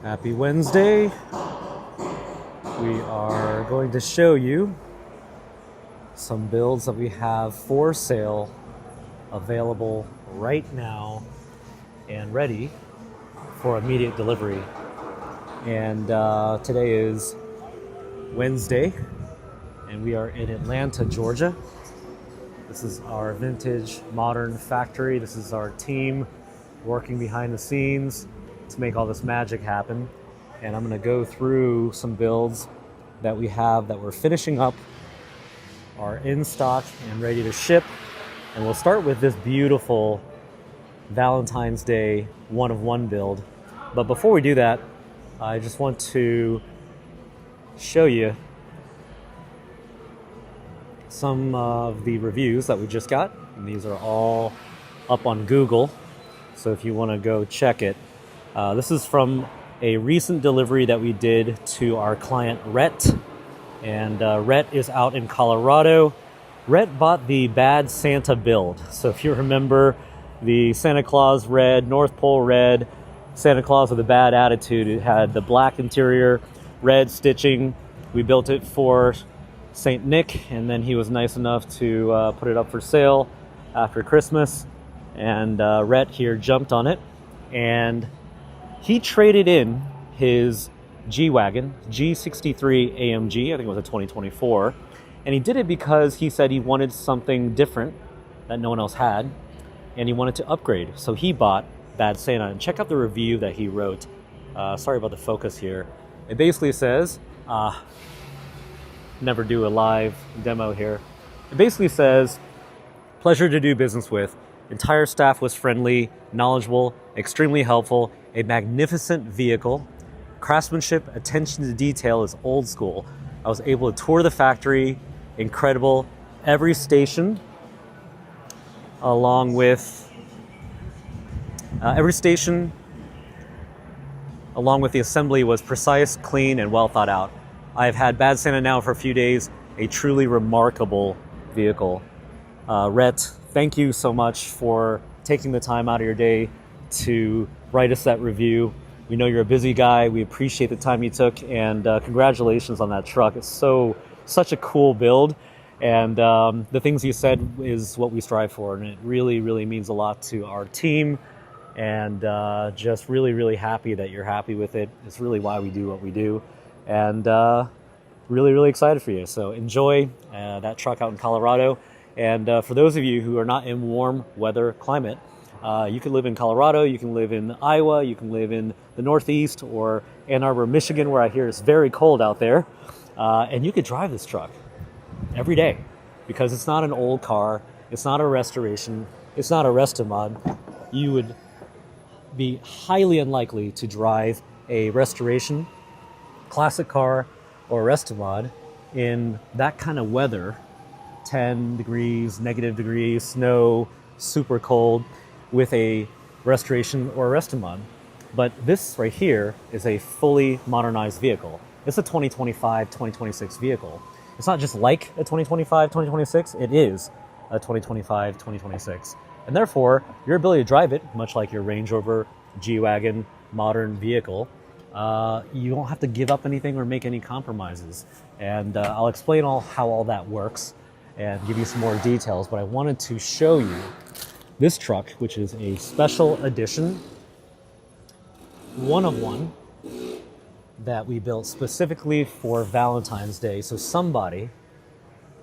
Happy Wednesday. We are going to show you some builds that we have for sale, available right now and ready for immediate delivery. And today is Wednesday, and we are in Atlanta, Georgia. This is our vintage modern factory. This is our team working behind the scenes to make all this magic happen. And I'm going to go through some builds that we have that we're finishing up, are in stock and ready to ship. And we'll start with this beautiful Valentine's Day one-of-one build. But before we do that, I just want to show you some of the reviews that we just got. And these are all up on Google, so if you want to go check it. This is from a recent delivery that we did to our client Rhett, and Rhett is out in Colorado. Rhett bought the Bad Santa build. So if you remember the Santa Claus red, North Pole red, Santa Claus with a bad attitude, it had the black interior, red stitching. We built it for Saint Nick, and then he was nice enough to put it up for sale after Christmas, and Rhett here jumped on it, and he traded in his G-Wagon, G63 AMG, I think it was a 2024, and he did it because he said he wanted something different that no one else had, and he wanted to upgrade. So he bought Bad Santa, and check out the review that he wrote. Sorry about the focus here. It basically says, never do a live demo here. It basically says, pleasure to do business with. Entire staff was friendly, knowledgeable, extremely helpful, a magnificent vehicle. Craftsmanship, attention to detail is old school. I was able to tour the factory, incredible. Every station, along with the assembly, was precise, clean, and well thought out. I've had Bad Santa now for a few days, a truly remarkable vehicle. Rhett, thank you so much for taking the time out of your day to write us that review. We know you're a busy guy. We appreciate the time you took, and congratulations on that truck. It's such a cool build, and the things you said is what we strive for, and it really, really means a lot to our team, and just really, really happy that you're happy with it. It's really why we do what we do, and really, really excited for you. So enjoy that truck out in Colorado. And for those of you who are not in warm weather climate, you can live in Colorado, you can live in Iowa, you can live in the Northeast or Ann Arbor, Michigan, where I hear it's very cold out there. And you could drive this truck every day because it's not an old car, it's not a restoration, it's not a rest-a-mod. You would be highly unlikely to drive a restoration, classic car, or rest-a-mod in that kind of weather, 10 degrees, negative degrees, snow, super cold, with a restoration or a rest-a-mod. But this right here is a fully modernized vehicle. It's a 2025, 2026 vehicle. It's not just like a 2025, 2026, it is a 2025, 2026. And therefore, your ability to drive it, much like your Range Rover, G-Wagon, modern vehicle, you don't have to give up anything or make any compromises. And I'll explain how all that works and give you some more details, but I wanted to show you this truck, which is a special edition, one-of-one, that we built specifically for Valentine's Day, so somebody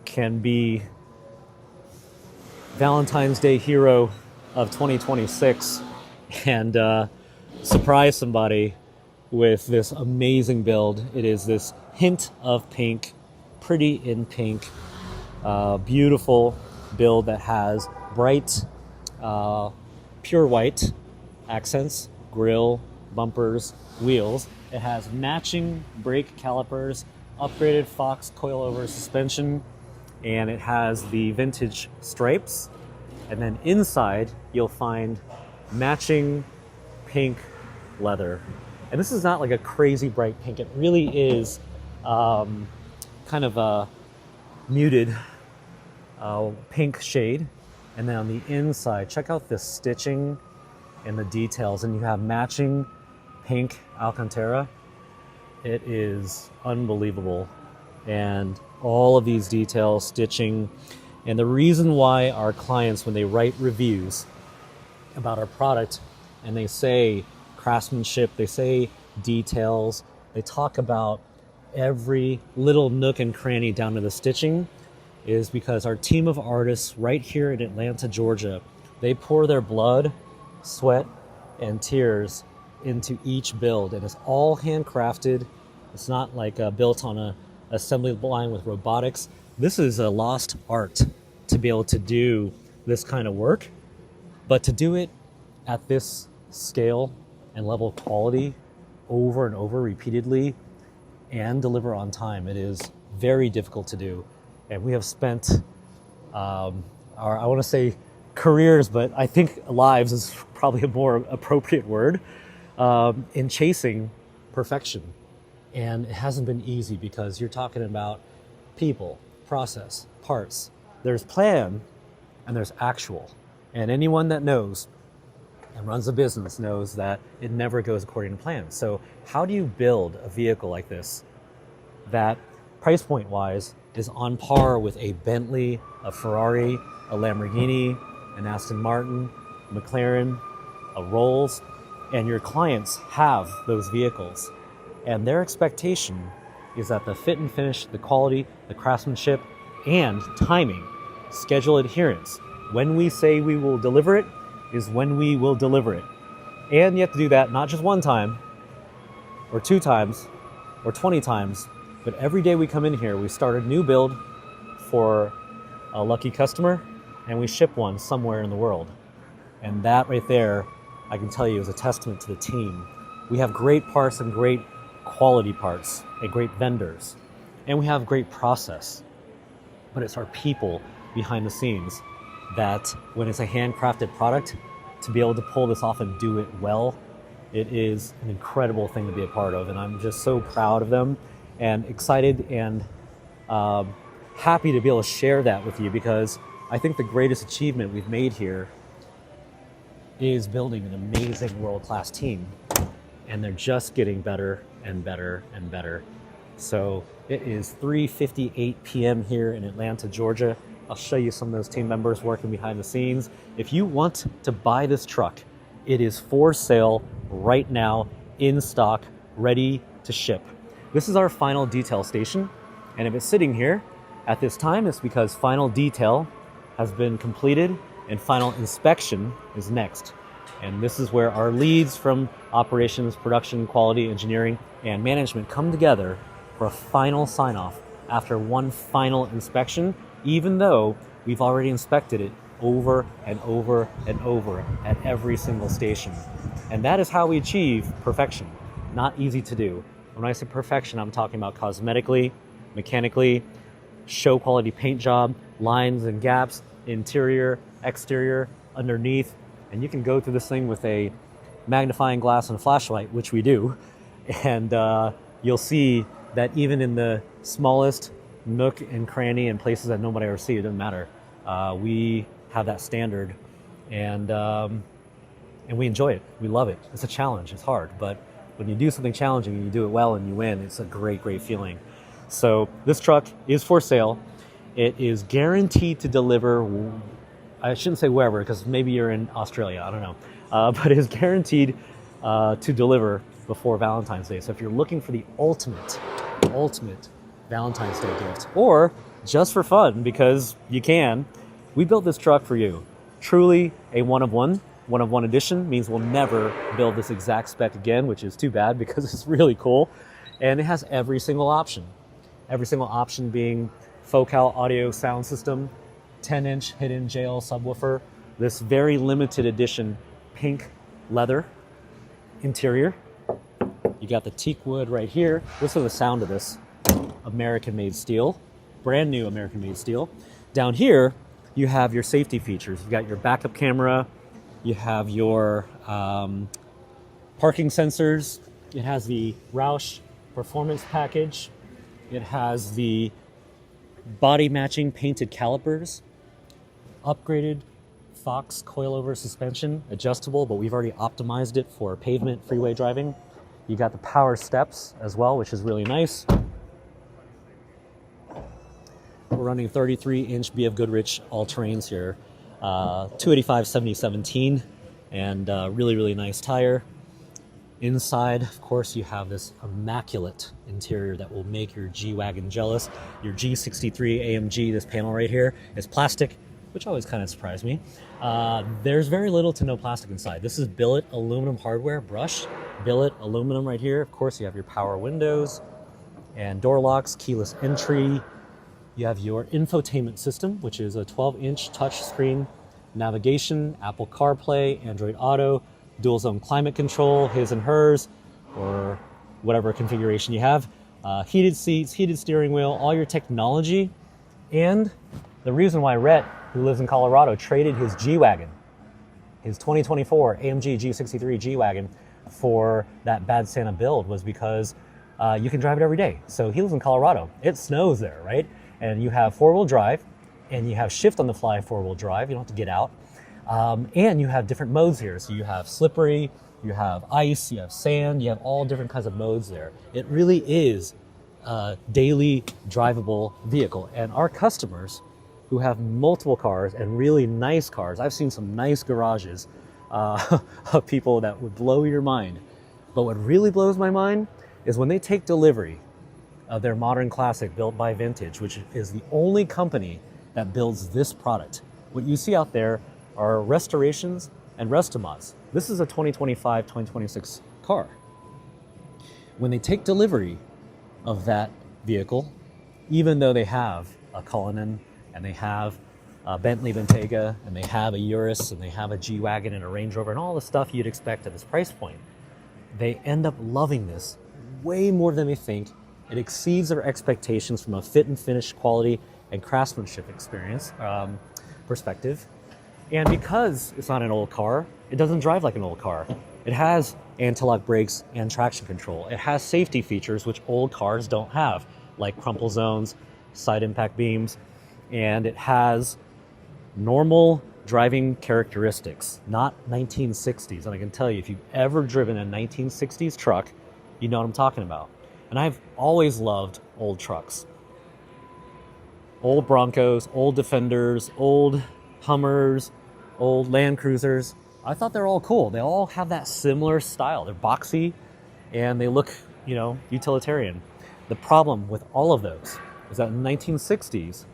can be Valentine's Day hero of 2026 and surprise somebody with this amazing build. It is this hint of pink, pretty in pink, beautiful build that has bright, pure white accents, grille, bumpers, wheels. It has matching brake calipers, upgraded Fox coilover suspension, and it has the vintage stripes. And then inside, you'll find matching pink leather. And this is not like a crazy bright pink. It really is kind of a muted pink shade. And then on the inside, check out this stitching and the details. And you have matching pink Alcantara. It is unbelievable. And all of these details, stitching, and the reason why our clients, when they write reviews about our product and they say craftsmanship, they say details, they talk about every little nook and cranny down to the stitching, is because our team of artists right here in Atlanta, Georgia, they pour their blood, sweat, and tears into each build, and it's all handcrafted. It's not like built on a assembly line with robotics. This is a lost art to be able to do this kind of work, but to do it at this scale and level of quality over and over repeatedly and deliver on time, it is very difficult to do. And we have spent our, I want to say careers, but I think lives is probably a more appropriate word, in chasing perfection. And it hasn't been easy because you're talking about people, process, parts. There's plan and there's actual. And anyone that knows and runs a business knows that it never goes according to plan. So how do you build a vehicle like this that price point wise is on par with a Bentley, a Ferrari, a Lamborghini, an Aston Martin, a McLaren, a Rolls, and your clients have those vehicles. And their expectation is that the fit and finish, the quality, the craftsmanship, and timing, schedule adherence, when we say we will deliver it, is when we will deliver it. And you have to do that not just one time, or 2 times, or 20 times, but every day we come in here, we start a new build for a lucky customer, and we ship one somewhere in the world. And that right there, I can tell you, is a testament to the team. We have great parts and great quality parts and great vendors, and we have great process, but it's our people behind the scenes that when it's a handcrafted product, to be able to pull this off and do it well, it is an incredible thing to be a part of. And I'm just so proud of them and excited and happy to be able to share that with you, because I think the greatest achievement we've made here is building an amazing world-class team, and they're just getting better and better and better. So it is 3:58 p.m. here in Atlanta, Georgia. I'll show you some of those team members working behind the scenes. If you want to buy this truck, it is for sale right now, in stock, ready to ship. This is our final detail station, and if it's sitting here at this time, it's because final detail has been completed and final inspection is next. And this is where our leads from operations, production, quality, engineering, and management come together for a final sign-off after one final inspection, even though we've already inspected it over and over and over at every single station. And that is how we achieve perfection. Not easy to do. When I say perfection, I'm talking about cosmetically, mechanically, show quality paint job, lines and gaps, interior, exterior, underneath. And you can go through this thing with a magnifying glass and a flashlight, which we do, and you'll see that even in the smallest nook and cranny and places that nobody ever sees, it doesn't matter. We have that standard, and we enjoy it. We love it. It's a challenge. It's hard, but when you do something challenging and you do it well and you win, it's a great, great feeling. So this truck is for sale. It is guaranteed to deliver. I shouldn't say wherever, because maybe you're in Australia, I don't know. But it is guaranteed to deliver before Valentine's Day. So if you're looking for the ultimate Valentine's Day gift, or just for fun, because you can, we built this truck for you. Truly a one-of-one edition, means we'll never build this exact spec again, which is too bad because it's really cool. And it has every single option. Every single option being Focal audio sound system, 10-inch hidden JL subwoofer, this very limited edition pink leather interior. You got the teak wood right here. Listen to the sound of this. American-made steel, brand new American-made steel. Down here, you have your safety features. You've got your backup camera. You have your parking sensors. It has the Roush performance package. It has the body matching painted calipers, upgraded Fox coilover suspension, adjustable, but we've already optimized it for pavement freeway driving. You got the power steps as well, which is really nice. We're running 33-inch BF Goodrich all-terrains here, 285/70/17, and really, really nice tire. Inside, of course, you have this immaculate interior that will make your G-Wagon jealous. Your G63 AMG, this panel right here, is plastic, which always kind of surprised me. There's very little to no plastic inside. This is billet aluminum hardware, brushed billet aluminum right here. Of course, you have your power windows and door locks, keyless entry. You have your infotainment system, which is a 12-inch touchscreen navigation, Apple CarPlay, Android Auto, dual zone climate control, his and hers, or whatever configuration you have. Heated seats, heated steering wheel, all your technology. And the reason why Rhett, who lives in Colorado, traded his G-Wagon, his 2024 AMG G63 G-Wagon, for that Bad Santa build was because you can drive it every day. So he lives in Colorado. It snows there, right? And you have four-wheel drive, and you have shift on the fly four-wheel drive. You don't have to get out. And you have different modes here. So you have slippery, you have ice, you have sand, you have all different kinds of modes there. It really is a daily drivable vehicle. And our customers who have multiple cars and really nice cars, I've seen some nice garages of people that would blow your mind. But what really blows my mind is when they take delivery of their modern classic built by Vintage, which is the only company that builds this product. What you see out there are restorations and restomods. This is a 2025, 2026 car. When they take delivery of that vehicle, even though they have a Cullinan and they have a Bentley Bentayga and they have a Urus and they have a G-Wagon and a Range Rover and all the stuff you'd expect at this price point, they end up loving this way more than they think. It exceeds their expectations from a fit and finish quality and craftsmanship experience perspective. And because it's not an old car, it doesn't drive like an old car. It has anti-lock brakes and traction control. It has safety features which old cars don't have, like crumple zones, side impact beams, and it has normal driving characteristics, not 1960s. And I can tell you, if you've ever driven a 1960s truck, you know what I'm talking about. And I've always loved old trucks. Old Broncos, old Defenders, old Hummers, old Land Cruisers. I thought they're all cool. They all have that similar style. They're boxy and they look, utilitarian. The problem with all of those is that in the 1960s,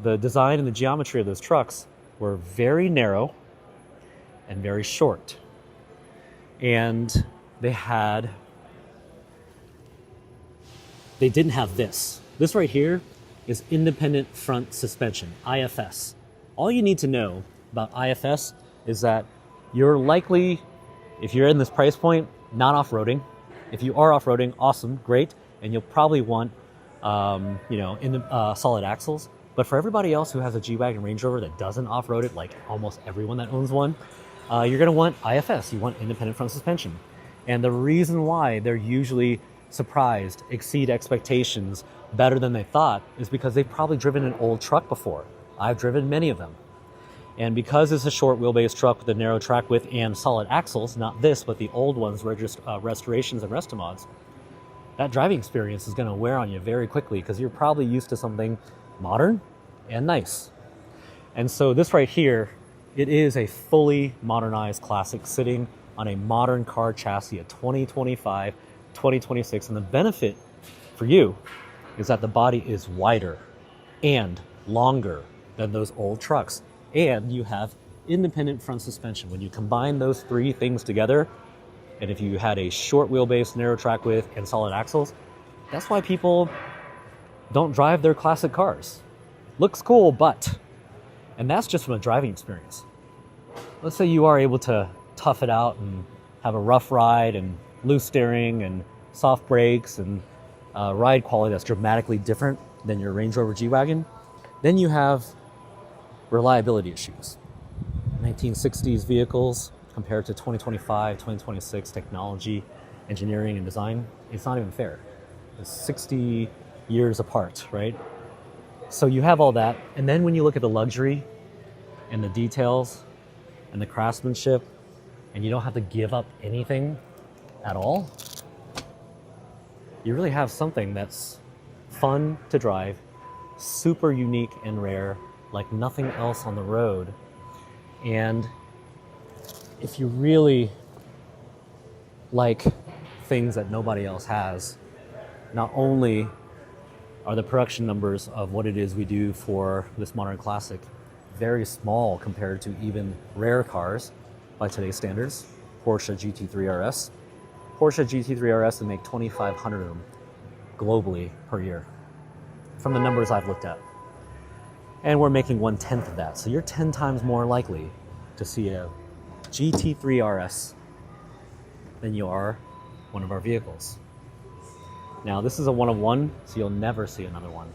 the design and the geometry of those trucks were very narrow and very short. And they didn't have this. This right here is independent front suspension, IFS. All you need to know about IFS is that you're likely, if you're in this price point, not off-roading. If you are off-roading, awesome, great, and you'll probably want, solid axles. But for everybody else who has a G-Wagon Range Rover that doesn't off-road it, like almost everyone that owns one, you're going to want IFS. You want independent front suspension. And the reason why they're usually surprised, exceed expectations better than they thought, is because they've probably driven an old truck before. I've driven many of them. And because it's a short wheelbase truck with a narrow track width and solid axles, not this, but the old ones, restorations and restomods, that driving experience is going to wear on you very quickly because you're probably used to something modern and nice. And so this right here, it is a fully modernized classic sitting on a modern car chassis, a 2025, 2026. And the benefit for you is that the body is wider and longer than those old trucks. And you have independent front suspension. When you combine those three things together, and if you had a short wheelbase, narrow track width, and solid axles, that's why people don't drive their classic cars. Looks cool, but, and that's just from a driving experience. Let's say you are able to tough it out and have a rough ride and loose steering and soft brakes and ride quality that's dramatically different than your Range Rover G-Wagon. Then you have reliability issues. 1960s vehicles compared to 2025, 2026 technology, engineering, and design, it's not even fair. It's 60 years apart, right? So you have all that, and then when you look at the luxury and the details and the craftsmanship, and you don't have to give up anything at all, you really have something that's fun to drive, super unique and rare, like nothing else on the road. And if you really like things that nobody else has, not only are the production numbers of what it is we do for this modern classic very small compared to even rare cars by today's standards, Porsche GT3 RS. Porsche GT3 RS, they make 2,500 of them globally per year, from the numbers I've looked at. And we're making 1/10 of that. So you're 10 times more likely to see a GT3 RS than you are one of our vehicles. Now, this is a one of one, so you'll never see another one,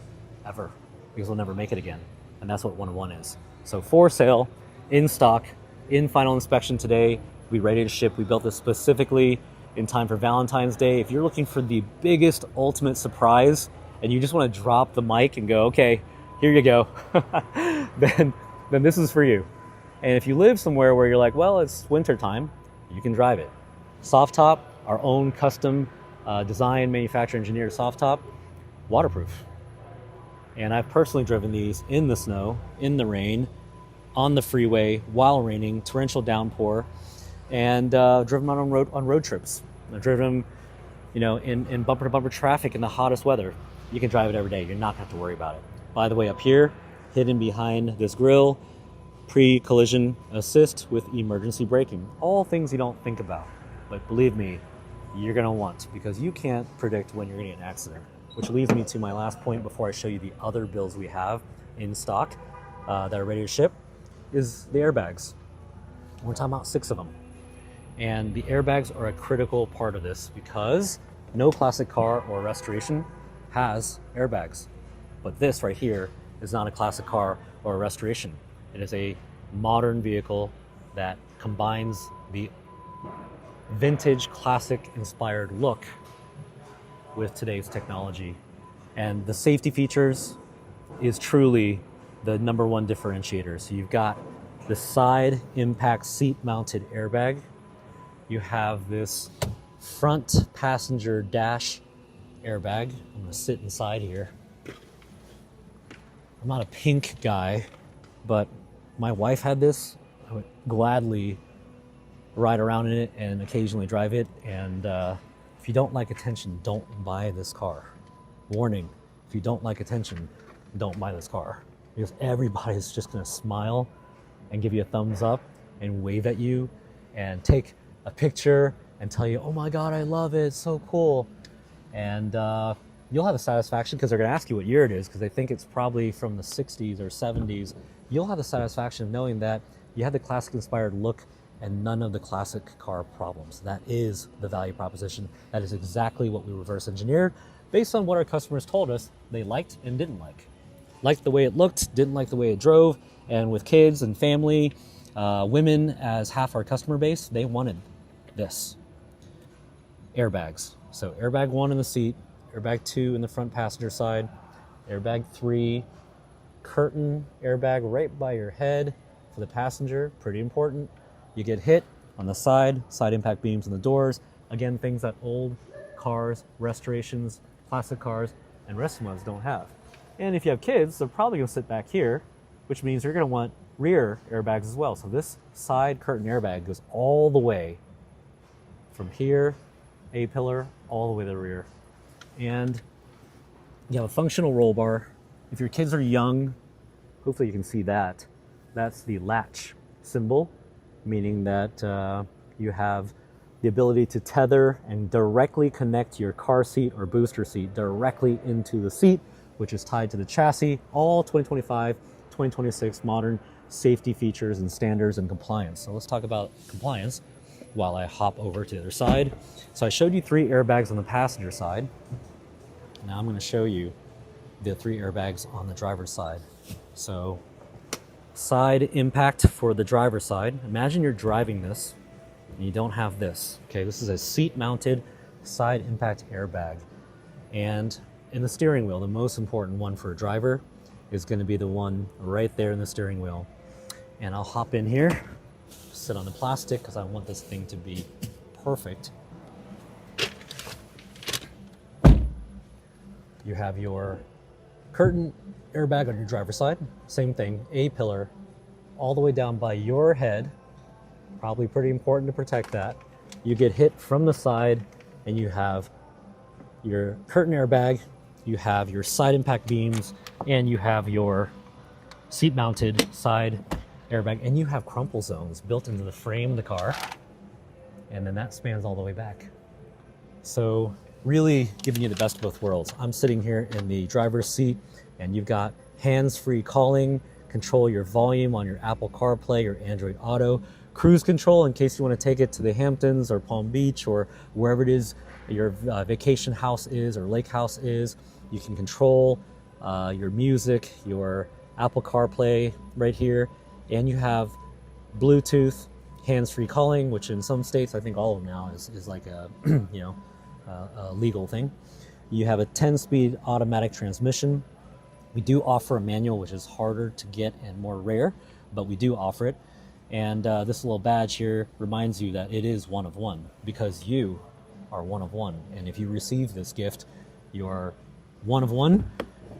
ever, because we'll never make it again. And that's what one of one is. So for sale, in stock, in final inspection today, we ready to ship. We built this specifically in time for Valentine's Day. If you're looking for the biggest ultimate surprise and you just want to drop the mic and go, okay, here you go, then this is for you. And if you live somewhere where you're like, well, it's winter time, you can drive it. Soft top, our own custom design, manufacturer, engineered soft top, waterproof. And I've personally driven these in the snow, in the rain, on the freeway, while raining, torrential downpour, and driven them on road trips. I've driven them, in bumper-to-bumper traffic in the hottest weather. You can drive it every day. You're not going to have to worry about it. By the way, up here, hidden behind this grille, pre-collision assist with emergency braking. All things you don't think about, but believe me, you're going to want, because you can't predict when you're going to get an accident. Which leads me to my last point before I show you the other builds we have in stock that are ready to ship, is the airbags. We're talking about 6 of them. And the airbags are a critical part of this because no classic car or restoration has airbags. But this right here is not a classic car or a restoration. It is a modern vehicle that combines the vintage classic inspired look with today's technology. And the safety features is truly the number one differentiator. So you've got the side impact seat mounted airbag. You have this front passenger dash airbag. I'm gonna sit inside here. I'm not a pink guy, but my wife had this. I would gladly ride around in it and occasionally drive it. And if you don't like attention, don't buy this car. Warning, if you don't like attention, don't buy this car. Because everybody's just gonna smile and give you a thumbs up and wave at you and take a picture and tell you, oh my God, I love it, it's so cool. And you'll have a satisfaction because they're gonna ask you what year it is because they think it's probably from the 60s or 70s. You'll have the satisfaction of knowing that you have the classic inspired look and none of the classic car problems. That is the value proposition. That is exactly what we reverse engineered based on what our customers told us they liked and didn't like. Liked the way it looked, didn't like the way it drove, and with kids and family, women as half our customer base, they wanted this. Airbags. So airbag 1 in the seat, airbag 2 in the front passenger side, airbag 3, curtain airbag right by your head for the passenger, pretty important. You get hit on the side impact beams on the doors. Again, things that old cars, restorations, classic cars, and rest ones don't have. And if you have kids, they're probably gonna sit back here, which means you're gonna want rear airbags as well. So this side curtain airbag goes all the way from here, A-pillar, all the way to the rear. And you have a functional roll bar. If your kids are young, hopefully you can see that. That's the latch symbol, meaning that you have the ability to tether and directly connect your car seat or booster seat directly into the seat, which is tied to the chassis. All 2025, 2026 modern safety features and standards and compliance. So let's talk about compliance while I hop over to the other side. So I showed you 3 airbags on the passenger side. Now I'm going to show you the 3 airbags on the driver's side. So side impact for the driver's side. Imagine you're driving this and you don't have this. Okay, this is a seat mounted side impact airbag. And in the steering wheel, the most important one for a driver is going to be the one right there in the steering wheel. And I'll hop in here, sit on the plastic because I want this thing to be perfect. You have your curtain airbag on your driver's side. Same thing, A-pillar, all the way down by your head. Probably pretty important to protect that. You get hit from the side, and you have your curtain airbag, you have your side impact beams, and you have your seat-mounted side airbag, and you have crumple zones built into the frame of the car, and then that spans all the way back. So really giving you the best of both worlds. I'm sitting here in the driver's seat, and you've got hands-free calling, control your volume on your Apple CarPlay or Android Auto, cruise control in case you want to take it to the Hamptons or Palm Beach or wherever it is your vacation house is or lake house is. You can control your music, your Apple CarPlay right here, and you have Bluetooth hands-free calling, which in some states, I think all of them now, is like a a legal thing. You have a 10-speed automatic transmission. We do offer a manual, which is harder to get and more rare, but we do offer it. And this little badge here reminds you that it is one of one, because you are one of one. And if you receive this gift, you are one of one,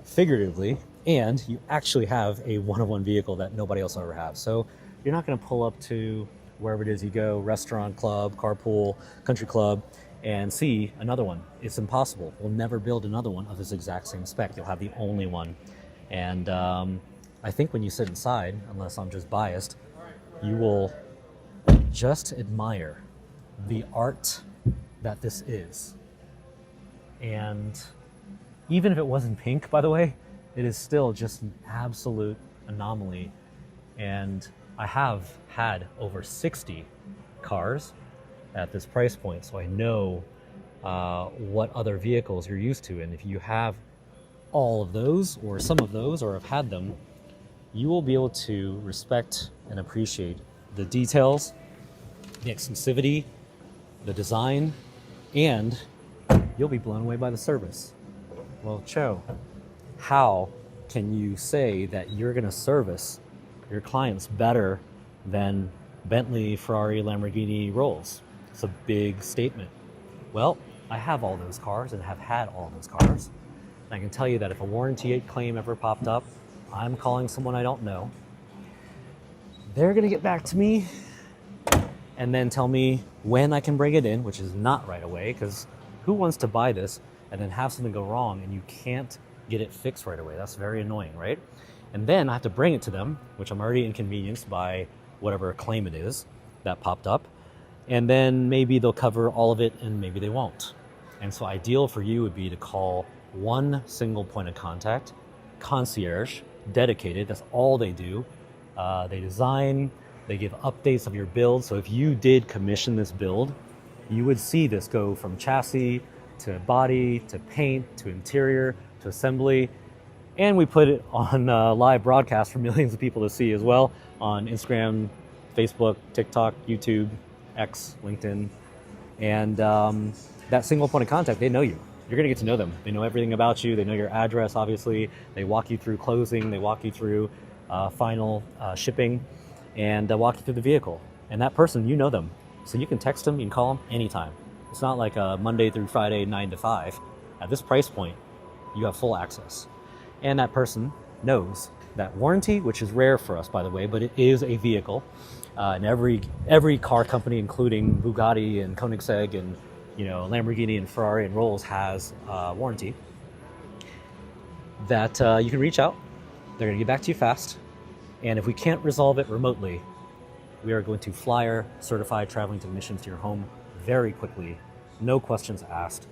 figuratively, and you actually have a one-of-one vehicle that nobody else will ever have. So you're not going to pull up to wherever it is you go, restaurant, club, carpool, country club, and see another one. It's impossible. We'll never build another one of this exact same spec. You'll have the only one. And I think when you sit inside, unless I'm just biased, you will just admire the art that this is. And even if it wasn't pink, by the way, it is still just an absolute anomaly. And I have had over 60 cars at this price point, so I know what other vehicles you're used to. And if you have all of those or some of those or have had them, you will be able to respect and appreciate the details, the exclusivity, the design, and you'll be blown away by the service. Well, Cho, how can you say that you're going to service your clients better than Bentley, Ferrari, Lamborghini, Rolls? It's a big statement. Well, I have all those cars and have had all those cars. And I can tell you that if a warranty claim ever popped up, I'm calling someone I don't know. They're going to get back to me and then tell me when I can bring it in, which is not right away, because who wants to buy this and then have something go wrong and you can't get it fixed right away? That's very annoying, right? And then I have to bring it to them, which I'm already inconvenienced by whatever claim it is that popped up. And then maybe they'll cover all of it and maybe they won't. And so ideal for you would be to call one single point of contact, Concierge, dedicated. That's all they do. They design, they give updates of your build. So if you did commission this build, you would see this go from chassis to body to paint to interior to assembly. And we put it on live broadcast for millions of people to see as well on Instagram, Facebook, TikTok, YouTube, X, LinkedIn. And that single point of contact, they know you. You're going to get to know them. They know everything about you. They know your address, obviously. They walk you through closing. They walk you through final shipping, and walk you through the vehicle. And that person, you know them. So you can text them, you can call them anytime. It's not like a Monday through Friday, 9 to 5. At this price point, you have full access. And that person knows that warranty, which is rare for us, by the way, but it is a vehicle. And every car company, including Bugatti and Koenigsegg and Lamborghini and Ferrari and Rolls, has warranty. That you can reach out. They're going to get back to you fast. And if we can't resolve it remotely, we are going to fly our certified traveling technicians to your home very quickly, no questions asked,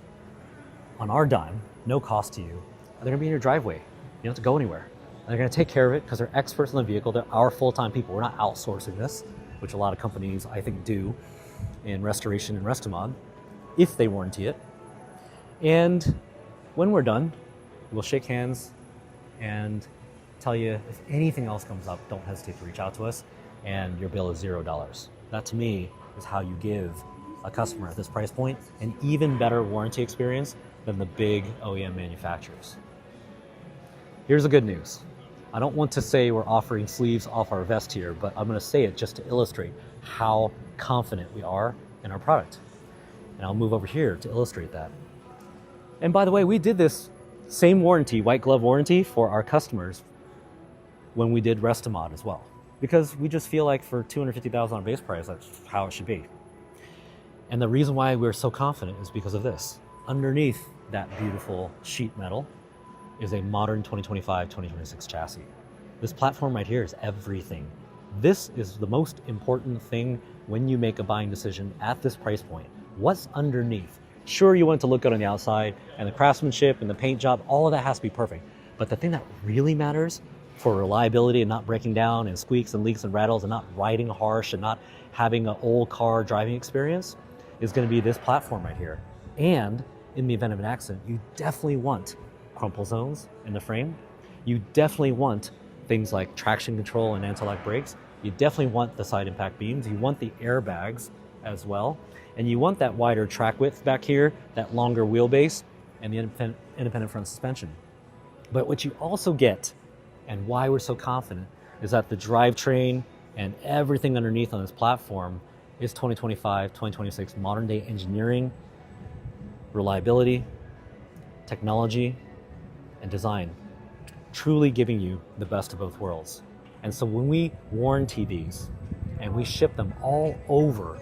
on our dime, no cost to you. They're going to be in your driveway. You don't have to go anywhere. And they're going to take care of it because they're experts in the vehicle. They're our full-time people. We're not outsourcing this, which a lot of companies, I think, do in restoration and Restomod, if they warranty it. And when we're done, we'll shake hands and tell you if anything else comes up, don't hesitate to reach out to us, and your bill is $0. That, to me, is how you give a customer at this price point an even better warranty experience than the big OEM manufacturers. Here's the good news. I don't want to say we're offering sleeves off our vest here, but I'm going to say it just to illustrate how confident we are in our product. And I'll move over here to illustrate that. And by the way, we did this Same warranty, white glove warranty for our customers when we did Restomod as well. Because we just feel like for $250,000 on base price, that's how it should be. And the reason why we're so confident is because of this. Underneath that beautiful sheet metal is a modern 2025, 2026 chassis. This platform right here is everything. This is the most important thing when you make a buying decision at this price point. What's underneath? Sure, you want it to look good on the outside, and the craftsmanship and the paint job, all of that has to be perfect. But the thing that really matters for reliability and not breaking down and squeaks and leaks and rattles and not riding harsh and not having an old car driving experience is going to be this platform right here. And in the event of an accident, you definitely want crumple zones in the frame. You definitely want things like traction control and anti-lock brakes. You definitely want the side impact beams. You want the airbags as well. And you want that wider track width back here, that longer wheelbase, and the independent front suspension. But what you also get, and why we're so confident, is that the drivetrain and everything underneath on this platform is 2025, 2026 modern day engineering, reliability, technology, and design, truly giving you the best of both worlds. And so when we warranty these and we ship them all over,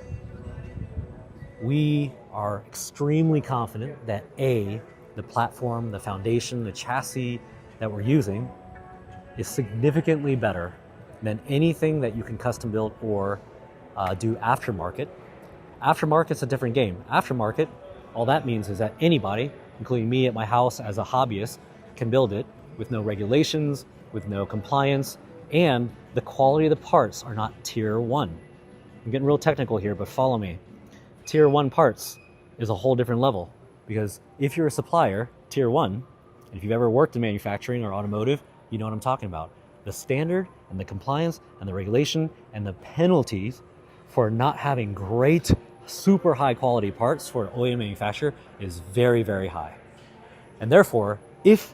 we are extremely confident that A, the platform, the foundation, the chassis that we're using is significantly better than anything that you can custom build or do aftermarket. Aftermarket's a different game. Aftermarket, all that means is that anybody, including me at my house as a hobbyist, can build it with no regulations, with no compliance, and the quality of the parts are not tier 1. I'm getting real technical here, but follow me. Tier 1 parts is a whole different level, because if you're a supplier, tier 1, and if you've ever worked in manufacturing or automotive, you know what I'm talking about. The standard and the compliance and the regulation and the penalties for not having great, super high quality parts for an OEM manufacturer is very, very high. And therefore, if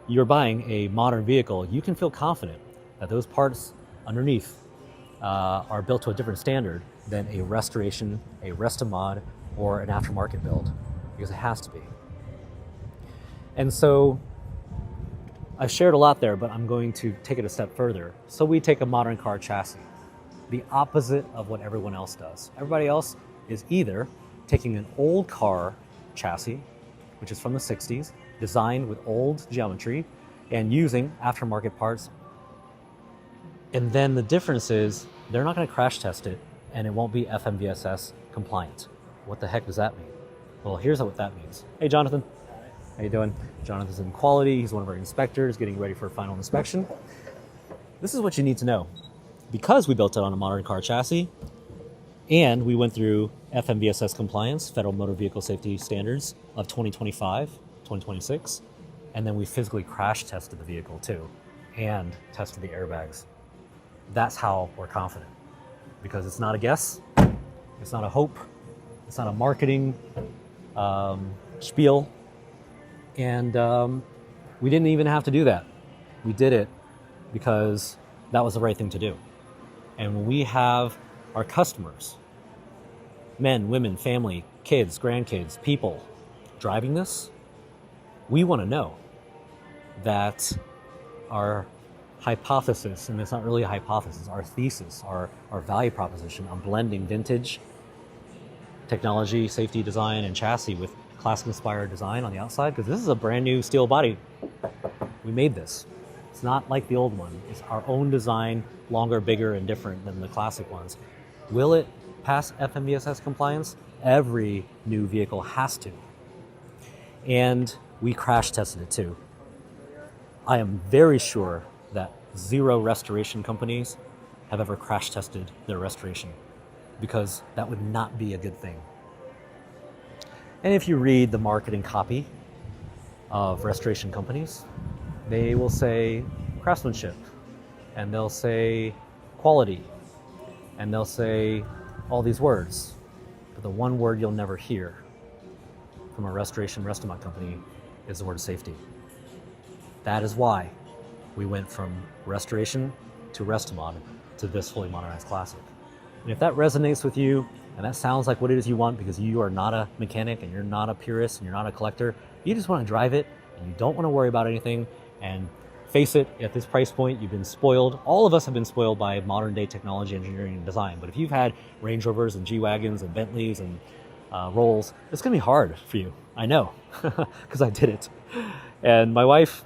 you're buying a modern vehicle, you can feel confident that those parts underneath are built to a different standard than a restoration, a Restomod, or an aftermarket build, because it has to be. And so I've shared a lot there, but I'm going to take it a step further. So we take a modern car chassis, the opposite of what everyone else does. Everybody else is either taking an old car chassis, which is from the 60s, designed with old geometry, and using aftermarket parts. And then the difference is they're not going to crash test it, and it won't be FMVSS compliant. What the heck does that mean? Well, here's what that means. Hey, Jonathan. How you doing? Jonathan's in quality. He's one of our inspectors getting ready for a final inspection. This is what you need to know. Because we built it on a modern car chassis, and we went through FMVSS compliance, Federal Motor Vehicle Safety Standards of 2025, 2026, and then we physically crash tested the vehicle too, and tested the airbags. That's how we're confident. Because it's not a guess, it's not a hope, it's not a marketing spiel, and we didn't even have to do that. We did it because that was the right thing to do. And when we have our customers, men, women, family, kids, grandkids, people driving this, we want to know that our hypothesis, and it's not really a hypothesis, our thesis, our value proposition on blending vintage technology, safety design, and chassis with classic-inspired design on the outside, because this is a brand new steel body. We made this. It's not like the old one. It's our own design, longer, bigger, and different than the classic ones. Will it pass FMVSS compliance? Every new vehicle has to. And we crash tested it too. I am very sure that 0 restoration companies have ever crash tested their restoration, because that would not be a good thing. And if you read the marketing copy of restoration companies, they will say craftsmanship, and they'll say quality, and they'll say all these words. But the one word you'll never hear from a restoration Restomod company is the word safety. That is why we went from restoration to Restomod to this fully modernized classic. And if that resonates with you, and that sounds like what it is you want, because you are not a mechanic and you're not a purist and you're not a collector, you just want to drive it and you don't want to worry about anything. And face it, at this price point, you've been spoiled. All of us have been spoiled by modern day technology, engineering, and design. But if you've had Range Rovers and G-Wagons and Bentleys and Rolls, it's going to be hard for you. I know, because I did it. And my wife,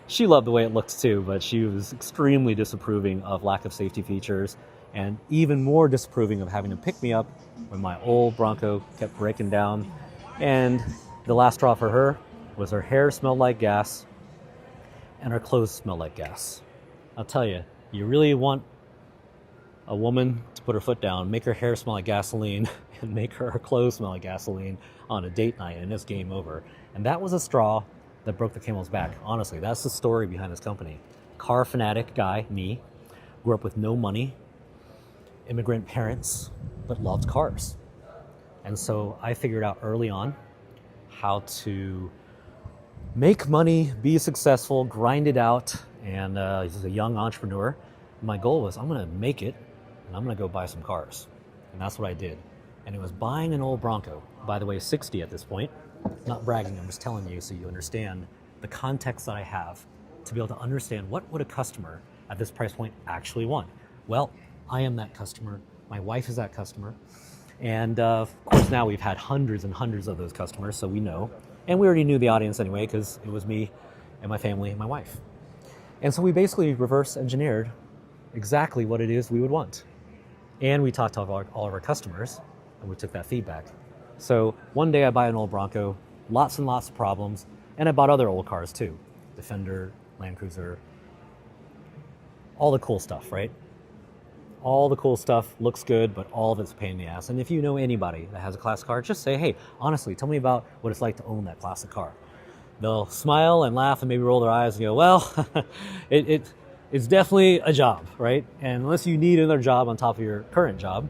she loved the way it looked too, but she was extremely disapproving of lack of safety features and even more disapproving of having to pick me up when my old Bronco kept breaking down. And the last straw for her was her hair smelled like gas and her clothes smelled like gas. I'll tell you, you really want a woman to put her foot down, make her hair smell like gasoline, and make her clothes smell like gasoline on a date night, and it's game over. And that was a straw that broke the camel's back. Honestly, that's the story behind this company. Car fanatic guy, me, grew up with no money, immigrant parents, but loved cars. And so I figured out early on how to make money, be successful, grind it out, and as a young entrepreneur, my goal was I'm gonna make it and I'm gonna go buy some cars. And that's what I did. And it was buying an old Bronco, by the way, 60 at this point. Not bragging, I'm just telling you so you understand the context that I have to be able to understand what would a customer at this price point actually want. Well, I am that customer, my wife is that customer, and of course now we've had hundreds and hundreds of those customers, so we know. And we already knew the audience anyway, because it was me and my family and my wife. And so we basically reverse engineered exactly what it is we would want. And we talked to all of our customers, and we took that feedback. So one day I buy an old Bronco, lots and lots of problems, and I bought other old cars too. Defender, Land Cruiser, all the cool stuff, right? All the cool stuff looks good, but all of it's a pain in the ass. And if you know anybody that has a classic car, just say, hey, honestly, tell me about what it's like to own that classic car. They'll smile and laugh and maybe roll their eyes and go, well, it's definitely a job, right? And unless you need another job on top of your current job,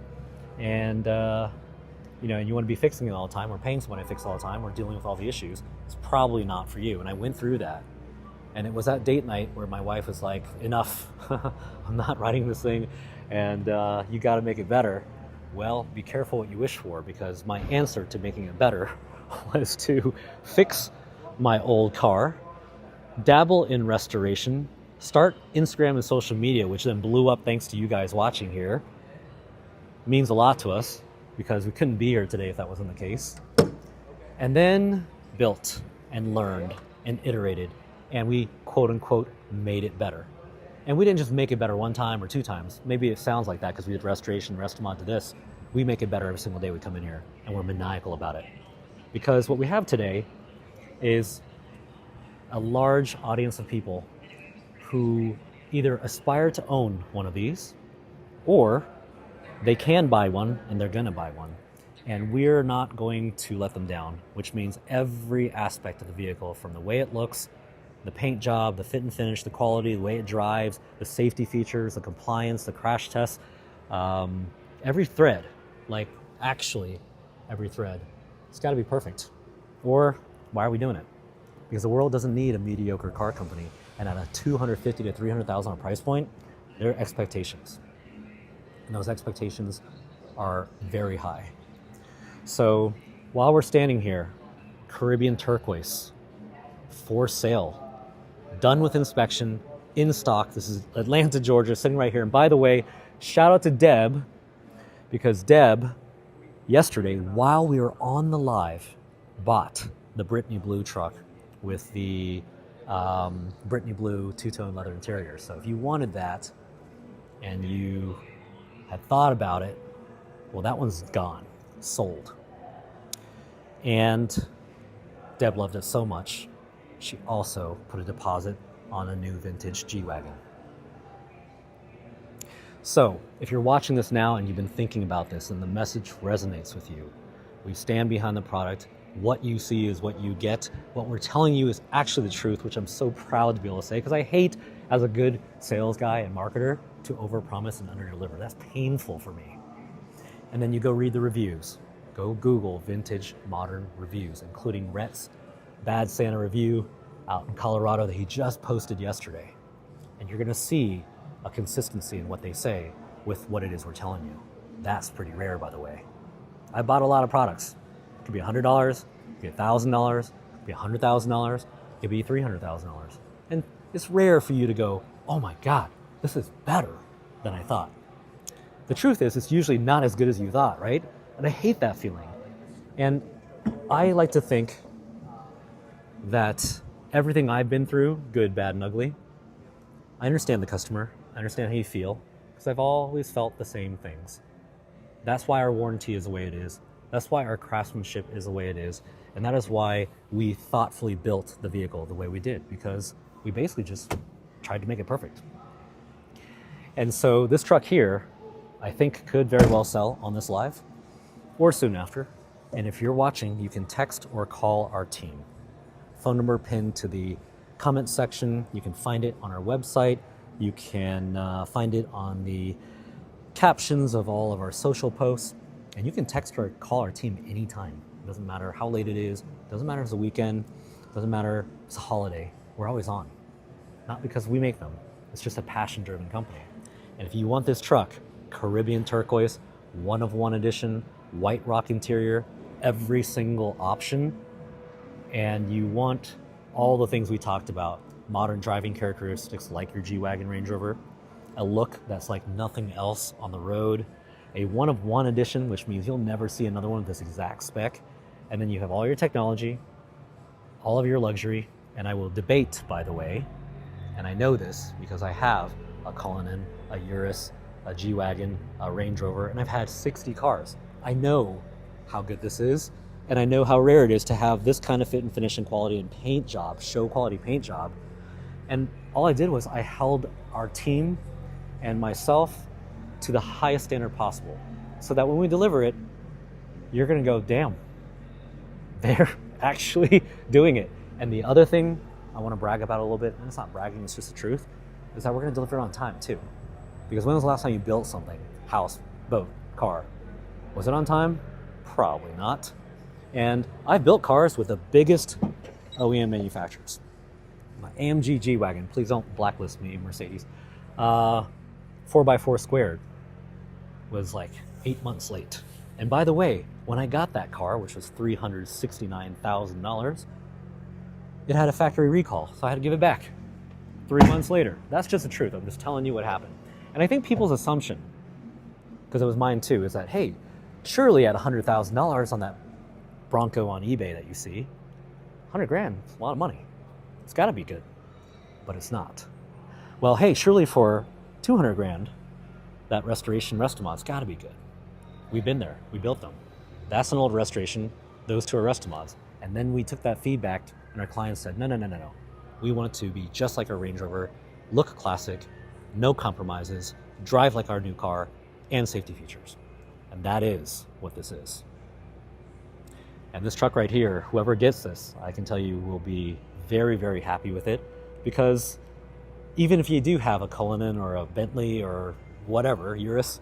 and and you want to be fixing it all the time, or paying someone to fix it all the time, or dealing with all the issues, it's probably not for you. And I went through that. And it was that date night where my wife was like, enough, I'm not riding this thing, and you got to make it better. Well, be careful what you wish for, because my answer to making it better was to fix my old car, dabble in restoration, start Instagram and social media, which then blew up thanks to you guys watching here. It means a lot to us, because we couldn't be here today if that wasn't the case. And then built and learned and iterated, and we quote unquote made it better. And we didn't just make it better one time or two times. Maybe it sounds like that because we did restoration, Restomod to this. We make it better every single day we come in here, and we're maniacal about it. Because what we have today is a large audience of people who either aspire to own one of these, or they can buy one and they're gonna buy one. And we're not going to let them down, which means every aspect of the vehicle, from the way it looks, the paint job, the fit and finish, the quality, the way it drives, the safety features, the compliance, the crash tests, every thread, like actually every thread, it's gotta be perfect. Or why are we doing it? Because the world doesn't need a mediocre car company. And at a $250,000 to $300,000 price point, there are expectations. And those expectations are very high. So while we're standing here, Caribbean turquoise, for sale, done with inspection, in stock. This is Atlanta, Georgia, sitting right here. And by the way, shout out to Deb, because Deb, yesterday, while we were on the live, bought the Brittany Blue truck with the Brittany Blue two-tone leather interior. So if you wanted that and you had thought about it, well, that one's gone, sold. And Deb loved it so much, she also put a deposit on a new vintage G-Wagon. So if you're watching this now and you've been thinking about this and the message resonates with you, we stand behind the product. What you see is what you get. What we're telling you is actually the truth, which I'm so proud to be able to say, because I hate, as a good sales guy and marketer, to overpromise and underdeliver. That's painful for me. And then you go read the reviews. Go Google vintage modern reviews, including Rhett's Bad Santa review out in Colorado that he just posted yesterday. And you're gonna see a consistency in what they say with what it is we're telling you. That's pretty rare, by the way. I bought a lot of products. It could be $100, it could be $1,000, it could be $100,000. could be $300,000. And it's rare for you to go, oh my God, this is better than I thought. The truth is, it's usually not as good as you thought, right? And I hate that feeling. And I like to think that everything I've been through, good, bad, and ugly, I understand the customer. I understand how you feel, because I've always felt the same things. That's why our warranty is the way it is. That's why our craftsmanship is the way it is. And that is why we thoughtfully built the vehicle the way we did, because we basically just tried to make it perfect. And so this truck here, I think could very well sell on this live or soon after. And if you're watching, you can text or call our team. Phone number pinned to the comment section. You can find it on our website. You can find it on the captions of all of our social posts. And you can text or call our team anytime. It doesn't matter how late it is. It doesn't matter if it's a weekend. It doesn't matter if it's a holiday. We're always on. Not because we make them. It's just a passion-driven company. And if you want this truck, Caribbean turquoise, 1-of-1 edition, white rock interior, every single option, and you want all the things we talked about, modern driving characteristics like your G-Wagon Range Rover, a look that's like nothing else on the road, a 1-of-1 edition, which means you'll never see another one with this exact spec, and then you have all your technology, all of your luxury, and I will debate, by the way, and I know this because I have a Cullinan, a Urus, a G-Wagon, a Range Rover, and I've had 60 cars. I know how good this is, and I know how rare it is to have this kind of fit and finish and quality and paint job, show quality paint job. And all I did was I held our team and myself to the highest standard possible, so that when we deliver it, you're gonna go, damn, they're actually doing it. And the other thing I wanna brag about a little bit, and it's not bragging, it's just the truth, is that we're gonna deliver it on time too. Because when was the last time you built something? House, boat, car. Was it on time? Probably not. And I've built cars with the biggest OEM manufacturers. My AMG G-Wagon, please don't blacklist me, Mercedes. 4x4 squared was like 8 months late. And by the way, when I got that car, which was $369,000, it had a factory recall, so I had to give it back 3 months later. That's just the truth. I'm just telling you what happened. And I think people's assumption, because it was mine too, is that, hey, surely at $100,000 on that Bronco on eBay that you see, 100 grand, it's a lot of money. It's gotta be good, but it's not. Well, hey, surely for 200 grand, that restoration Restomods gotta be good. We've been there, we built them. That's an old restoration, those two are Restomods. And then we took that feedback and our clients said, no. We want it to be just like our Range Rover, look classic, no compromises, drive like our new car, and safety features. And that is what this is. And this truck right here, whoever gets this, I can tell you will be very, very happy with it, because even if you do have a Cullinan or a Bentley or whatever, Urus,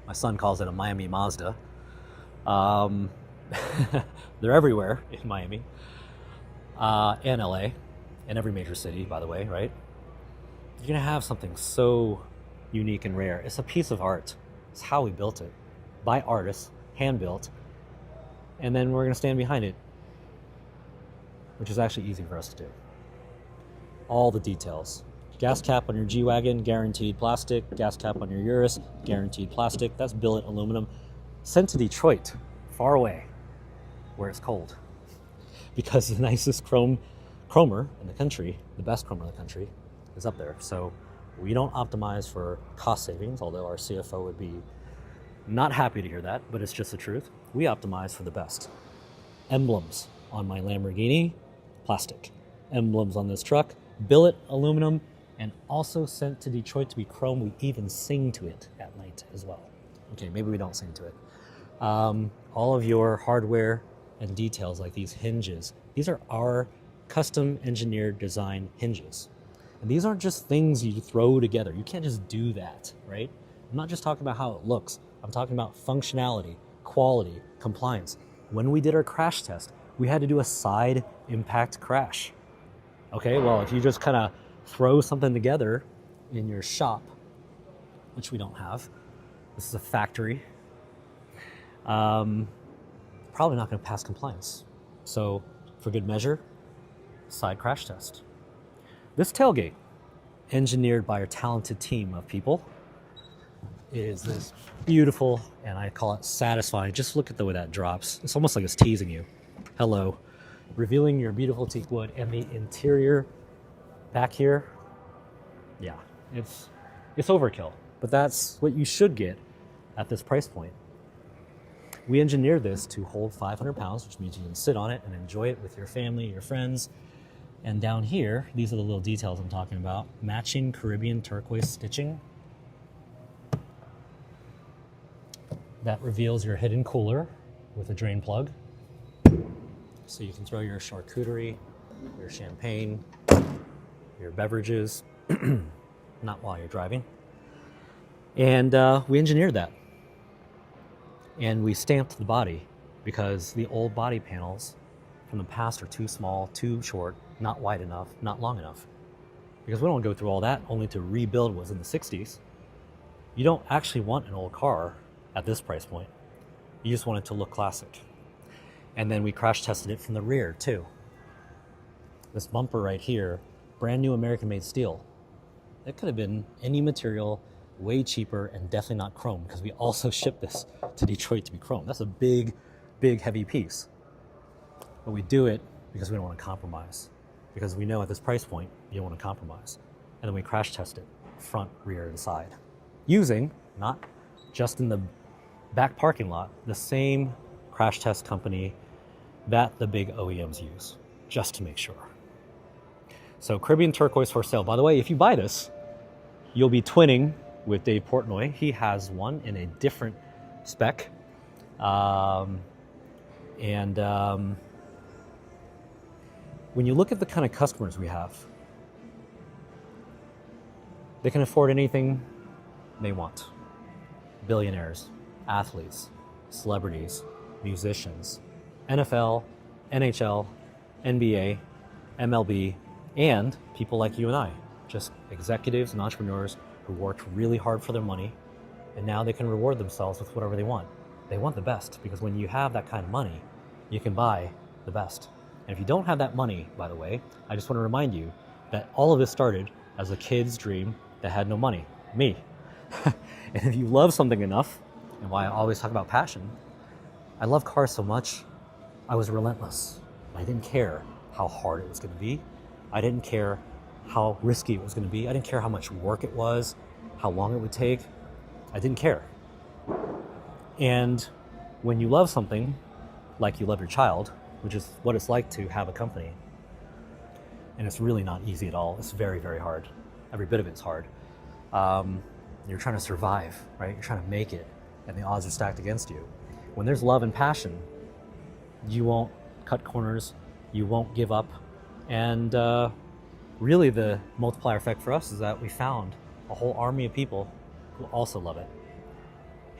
my son calls it a Miami Mazda. They're everywhere in Miami and LA and every major city, by the way, right? You're gonna have something so unique and rare. It's a piece of art. It's how we built it, by artists, hand built, and then we're gonna stand behind it, which is actually easy for us to do. All the details. Gas cap on your G-Wagon, guaranteed plastic. Gas cap on your Urus, guaranteed plastic. That's billet aluminum. Sent to Detroit, far away, where it's cold. Because the nicest chromer in the country, the best chromer in the country, is up there. So we don't optimize for cost savings, although our CFO would be not happy to hear that, but it's just the truth. We optimize for the best. Emblems on my Lamborghini, plastic. Emblems on this truck, billet aluminum, and also sent to Detroit to be chrome. We even sing to it at night as well. Okay, maybe we don't sing to it. All of your hardware and details like these hinges, these are our custom engineered design hinges. And these aren't just things you throw together. You can't just do that, right? I'm not just talking about how it looks. I'm talking about functionality, quality, compliance. When we did our crash test, we had to do a side impact crash. Okay, well, if you just kind of throw something together in your shop, which we don't have, this is a factory, probably not going to pass compliance. So for good measure, side crash test. This tailgate, engineered by our talented team of people, is this beautiful, and I call it satisfying. Just look at the way that drops. It's almost like it's teasing you. Hello. Revealing your beautiful teak wood, and the interior back here, yeah, it's overkill. But that's what you should get at this price point. We engineered this to hold 500 pounds, which means you can sit on it and enjoy it with your family, your friends. And down here, these are the little details I'm talking about. Matching Caribbean turquoise stitching. That reveals your hidden cooler with a drain plug. So you can throw your charcuterie, your champagne, your beverages, not while you're driving. And we engineered that. And we stamped the body because the old body panels from the past are too small, too short, not wide enough, not long enough. Because we don't go through all that only to rebuild what was in the 60s. You don't actually want an old car at this price point. You just want it to look classic. And then we crash tested it from the rear too. This bumper right here, brand new American-made steel. It could have been any material, way cheaper, and definitely not chrome, because we also shipped this to Detroit to be chrome. That's a big, big, heavy piece. But we do it because we don't want to compromise. Because we know at this price point, you don't want to compromise. And then we crash test it, front, rear, and side. Using, not just in the back parking lot, the same crash test company that the big OEMs use, just to make sure. So Caribbean turquoise for sale. By the way, if you buy this, you'll be twinning with Dave Portnoy. He has one in a different spec. When you look at the kind of customers we have, they can afford anything they want. Billionaires, athletes, celebrities, musicians, NFL, NHL, NBA, MLB, and people like you and I, just executives and entrepreneurs who worked really hard for their money, and now they can reward themselves with whatever they want. They want the best, because when you have that kind of money, you can buy the best. And if you don't have that money, by the way, I just want to remind you that all of this started as a kid's dream that had no money, me. And if you love something enough, and why I always talk about passion, I love cars so much, I was relentless. I didn't care how hard it was going to be. I didn't care how risky it was going to be. I didn't care how much work it was, how long it would take. I didn't care. And when you love something, like you love your child, which is what it's like to have a company, and it's really not easy at all. It's very, very hard. Every bit of it's hard. You're trying to survive, right? You're trying to make it, and the odds are stacked against you. When there's love and passion, you won't cut corners, you won't give up. And really the multiplier effect for us is that we found a whole army of people who also love it.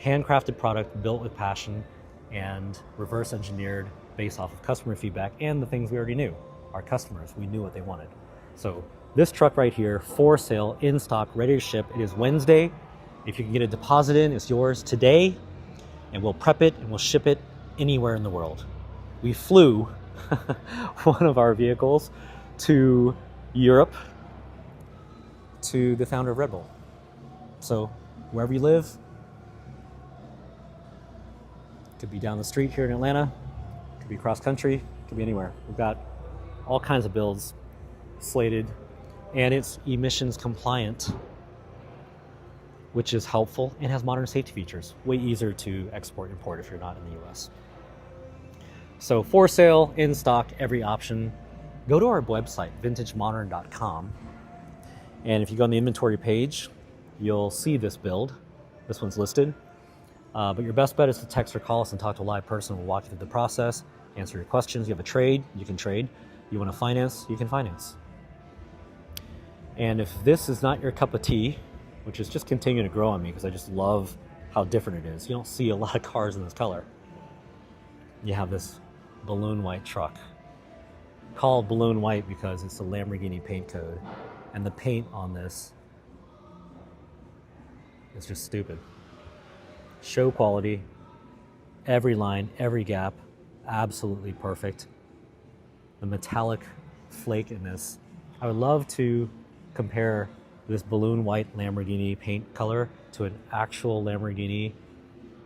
Handcrafted product built with passion and reverse engineered based off of customer feedback and the things we already knew. Our customers, we knew what they wanted. So this truck right here, for sale, in stock, ready to ship. It is Wednesday. If you can get a deposit in, it's yours today, and we'll prep it and we'll ship it anywhere in the world. We flew one of our vehicles to Europe to the founder of Red Bull. So wherever you live, could be down the street here in Atlanta, could be cross country, could be anywhere. We've got all kinds of builds slated, and it's emissions compliant, which is helpful and has modern safety features. Way easier to export and import if you're not in the US. So for sale, in stock, every option. Go to our website, vintagemodern.com. And if you go on the inventory page, you'll see this build. This one's listed. But your best bet is to text or call us and talk to a live person. We'll walk you through the process, answer your questions. You have a trade, you can trade. You want to finance, you can finance. And if this is not your cup of tea, which is just continuing to grow on me because I just love how different it is. You don't see a lot of cars in this color. You have this balloon white truck. Called balloon white because it's a Lamborghini paint code. And the paint on this is just stupid. Show quality, every line, every gap, absolutely perfect. The metallic flake in this. I would love to compare this balloon white Lamborghini paint color to an actual Lamborghini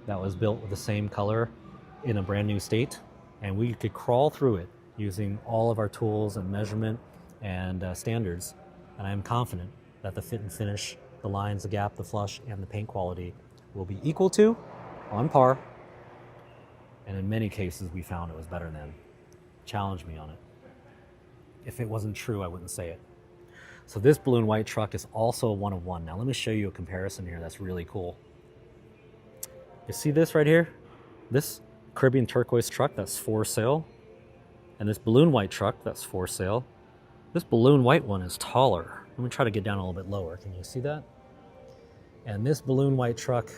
that was built with the same color in a brand new state, and we could crawl through it using all of our tools and measurement and standards. And I'm confident that the fit and finish, the lines, the gap, the flush, and the paint quality will be equal to, on par, and in many cases we found it was better than. Challenge me on it. If it wasn't true, I wouldn't say it. So this balloon white truck is also a one of one. Now let me show you a comparison here that's really cool. You see this right here? This Caribbean turquoise truck that's for sale, and this balloon white truck that's for sale. This balloon white one is taller. Let me try to get down a little bit lower. Can you see that? And this balloon white truck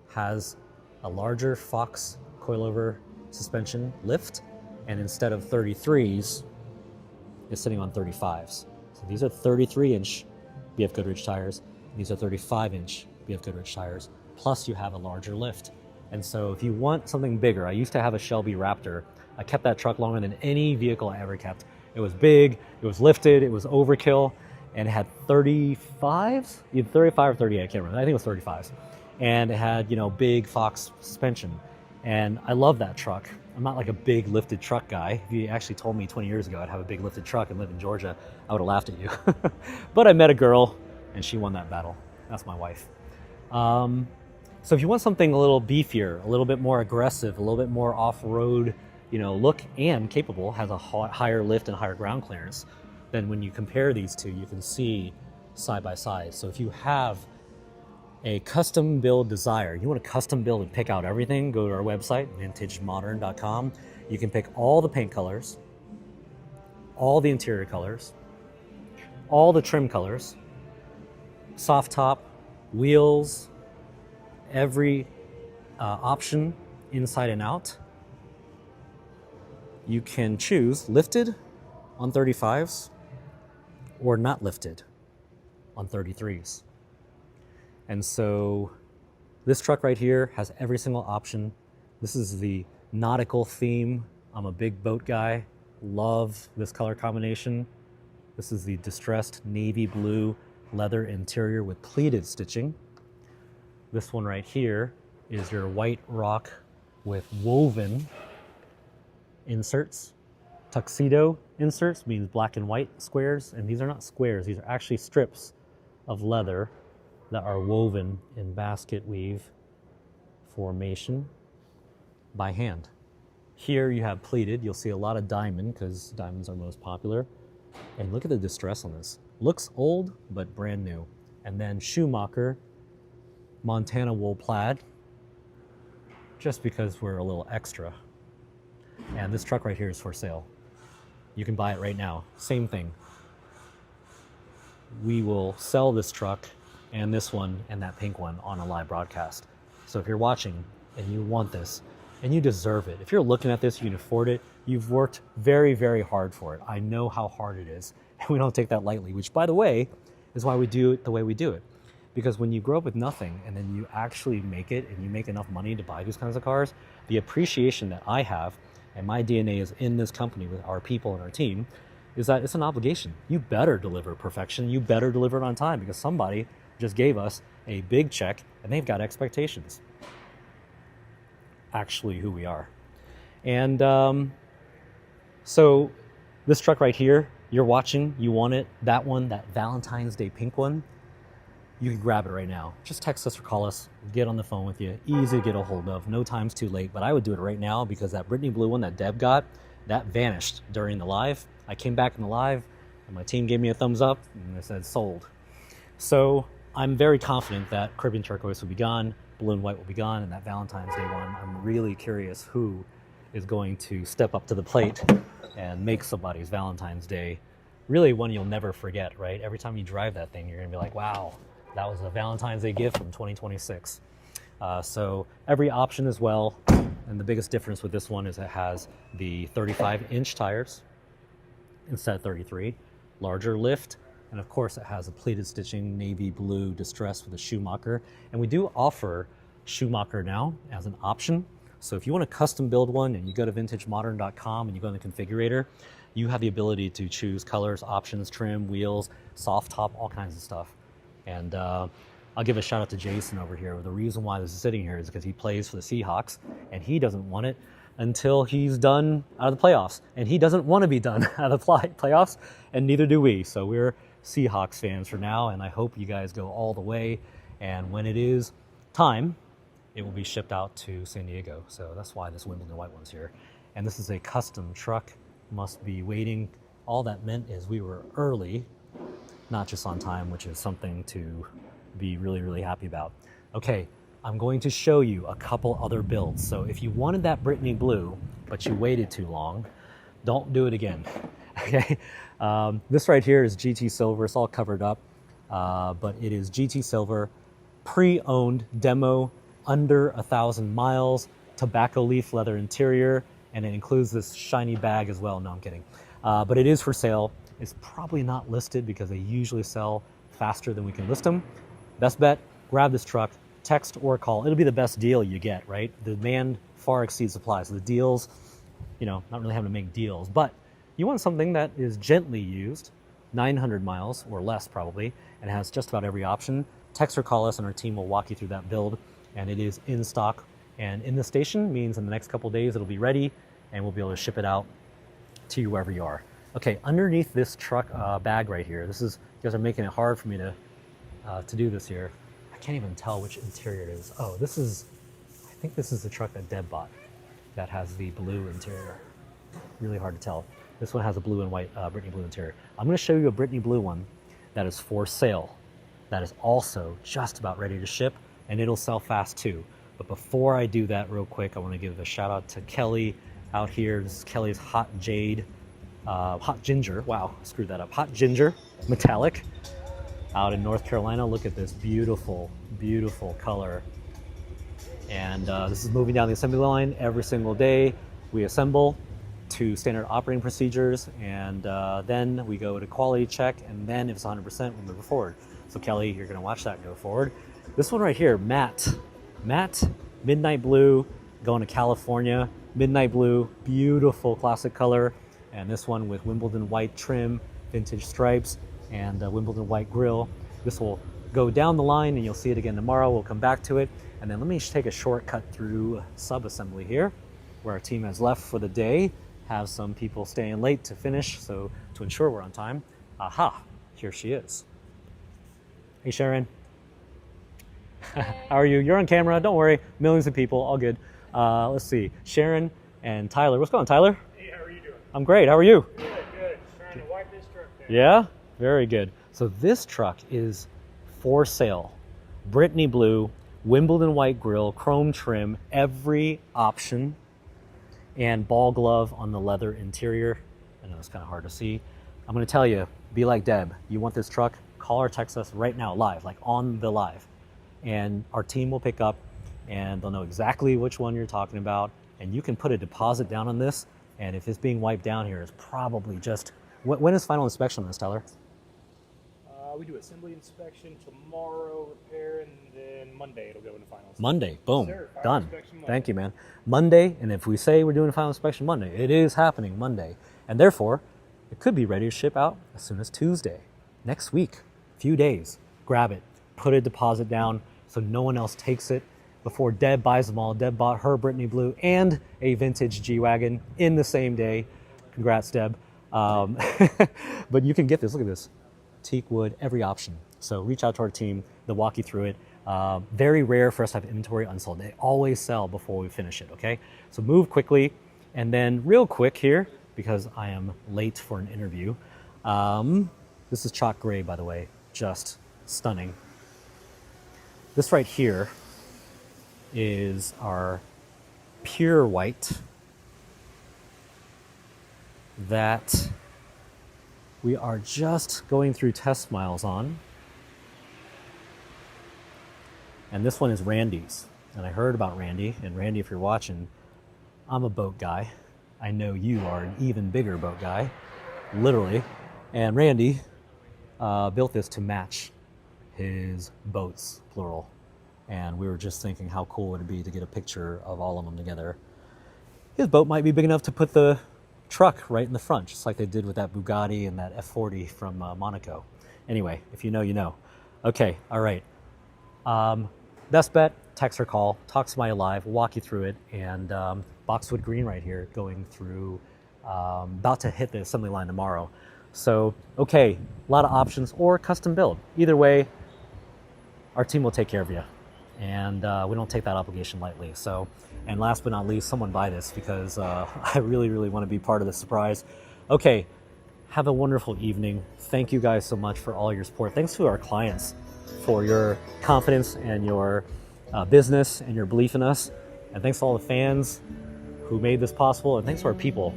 has a larger Fox coilover suspension lift, and instead of 33s, it's sitting on 35s. So these are 33-inch BF Goodrich tires. These are 35-inch BF Goodrich tires. Plus you have a larger lift. And so if you want something bigger, I used to have a Shelby Raptor. I kept that truck longer than any vehicle I ever kept. It was big, it was lifted, it was overkill, and it had 35s? Either 35 or 38, I can't remember. I think it was 35s. And it had, you know, big Fox suspension. And I love that truck. I'm not like a big lifted truck guy. If you actually told me 20 years ago I'd have a big lifted truck and live in Georgia, I would have laughed at you. But I met a girl and she won that battle. That's my wife. So if you want something a little beefier, a little bit more aggressive, a little bit more off-road, you know, look and capable, has a higher lift and higher ground clearance, then when you compare these two, you can see side by side. So if you have a custom build desire, you want to custom build and pick out everything, go to our website, vintagemodern.com. You can pick all the paint colors, all the interior colors, all the trim colors, soft top, wheels, every option inside and out. You can choose lifted on 35s or not lifted on 33s. And so this truck right here has every single option. This is the nautical theme. I'm a big boat guy, love this color combination. This is the distressed navy blue leather interior with pleated stitching. This one right here is your white rock with woven inserts. Tuxedo inserts means black and white squares, and these are not squares, these are actually strips of leather that are woven in basket weave formation by hand. Here you have pleated. You'll see a lot of diamond because diamonds are most popular. And look at the distress on this. Looks old, but brand new. And then Schumacher Montana wool plaid, just because we're a little extra. And this truck right here is for sale. You can buy it right now. Same thing. We will sell this truck and this one and that pink one on a live broadcast. So if you're watching and you want this and you deserve it, if you're looking at this, you can afford it, you've worked very, very hard for it. I know how hard it is, and we don't take that lightly, which, by the way, is why we do it the way we do it. Because when you grow up with nothing and then you actually make it and you make enough money to buy these kinds of cars, the appreciation that I have, and my DNA is in this company with our people and our team, is that it's an obligation. You better deliver perfection. You better deliver it on time, because somebody just gave us a big check and they've got expectations. Actually who we are. And so this truck right here, you're watching, you want it, that one, that Valentine's Day pink one, you can grab it right now. Just text us or call us, get on the phone with you. Easy to get a hold of, no time's too late, but I would do it right now because that Brittany blue one that Deb got, that vanished during the live. I came back in the live and my team gave me a thumbs up and they said sold. So I'm very confident that Caribbean turquoise will be gone, balloon white will be gone, and that Valentine's Day one, I'm really curious who is going to step up to the plate and make somebody's Valentine's Day really one you'll never forget, right? Every time you drive that thing, you're gonna be like, wow, that was a Valentine's Day gift from 2026. So every option as well. And the biggest difference with this one is it has the 35-inch tires instead of 33, larger lift. And of course it has a pleated stitching, navy blue distress with a Schumacher. And we do offer Schumacher now as an option. So if you want to custom build one and you go to vintagemodern.com and you go in the configurator, you have the ability to choose colors, options, trim, wheels, soft top, all kinds of stuff. And I'll give a shout out to Jason over here. The reason why this is sitting here is because he plays for the Seahawks and he doesn't want it until he's done out of the playoffs. And he doesn't want to be done out of the playoffs, and neither do we. So we're Seahawks fans for now, and I hope you guys go all the way. And when it is time, it will be shipped out to San Diego. So that's why this Wimbledon white one's here. And this is a custom truck, must be waiting. All that meant is we were early, not just on time, which is something to be really, really happy about. Okay, I'm going to show you a couple other builds. So if you wanted that Brittany blue, but you waited too long, don't do it again, okay? This right here is GT Silver. It's all covered up, but it is GT Silver, pre-owned demo, under 1,000 miles, tobacco leaf leather interior, and it includes this shiny bag as well. No, I'm kidding. But it is for sale. It's probably not listed because they usually sell faster than we can list them. Best bet, grab this truck, text or call. It'll be the best deal you get, right? The demand far exceeds supply. So the deals, you know, not really having to make deals, but you want something that is gently used, 900 miles or less probably, and has just about every option. Text or call us and our team will walk you through that build. And it is in stock and in the station, means in the next couple of days it'll be ready and we'll be able to ship it out to you wherever you are. Okay, underneath this truck bag right here, this is, you guys are making it hard for me to do this here. I can't even tell which interior it is. Oh, this is, I think this is the truck that Deb bought that has the blue interior. Really hard to tell. This one has a blue and white Brittany blue interior. I'm gonna show you a Brittany blue one that is for sale. That is also just about ready to ship, and it'll sell fast too. But before I do that real quick, I wanna give a shout out to Kelly out here. This is Kelly's Hot Jade, Hot Ginger, wow, I screwed that up. Hot Ginger, metallic, out in North Carolina. Look at this beautiful, beautiful color. And this is moving down the assembly line every single day. We assemble to standard operating procedures, and then we go to quality check, and then if it's 100%, we move it forward. So Kelly, you're gonna watch that go forward. This one right here, matte, midnight blue, going to California. Midnight blue, beautiful classic color. And this one with Wimbledon white trim, vintage stripes, and Wimbledon white grille. This will go down the line and you'll see it again tomorrow. We'll come back to it. And then let me take a shortcut through sub-assembly here, where our team has left for the day. Have some people staying late to finish, so to ensure we're on time. Aha, here she is. Hey Sharon. How are you? You're on camera, don't worry. Millions of people, all good. Let's see, Sharon and Tyler. What's going on, Tyler? Hey, how are you doing? I'm great, how are you? Good, good. Just trying to wipe this truck down. Yeah, very good. So this truck is for sale. Brittany blue, Wimbledon white grille, chrome trim, every option, and ball glove on the leather interior. I know it's kind of hard to see. I'm gonna tell you, be like Deb. You want this truck, call or text us right now, live, like on the live. And our team will pick up and they'll know exactly which one you're talking about. And you can put a deposit down on this. And if it's being wiped down here, it's probably just, when is final inspection on this, Tyler? We do assembly inspection tomorrow, repair, and then Monday it'll go into finals. Monday, boom, Sir, done. Monday. Thank you, man. Monday, and if we say we're doing a final inspection Monday, it is happening Monday. And therefore, it could be ready to ship out as soon as Tuesday. Next week, few days, grab it, put a deposit down so no one else takes it before Deb buys them all. Deb bought her Brittany blue and a vintage G-Wagon in the same day. Congrats, Deb. But you can get this, look at this. Teak wood, every option. So reach out to our team, they'll walk you through it. Very rare for us to have inventory unsold. They always sell before we finish it, okay? So move quickly. And then real quick here, because I am late for an interview. This is chalk gray, by the way, just stunning. This right here is our pure white that we are just going through test miles on. And this one is Randy's. And I heard about Randy. And Randy, if you're watching, I'm a boat guy. I know you are an even bigger boat guy, literally. And Randy built this to match his boats, plural. and we were just thinking how cool would it be to get a picture of all of them together. His boat might be big enough to put the truck right in the front, just like they did with that Bugatti and that F40 from Monaco. Anyway, if you know, you know. Okay, all right. Best bet, text or call, talk somebody live, walk you through it, and Boxwood Green right here going through, about to hit the assembly line tomorrow. So, okay, a lot of options, or custom build. Either way, our team will take care of you. And we don't take that obligation lightly. So, and last but not least, someone buy this, because I really, really want to be part of the surprise. Okay, have a wonderful evening. Thank you guys so much for all your support. Thanks to our clients for your confidence and your business and your belief in us. And thanks to all the fans who made this possible. And thanks to our people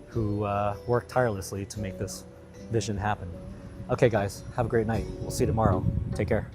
who work tirelessly to make this vision happen. Okay, guys, have a great night. We'll see you tomorrow. Take care.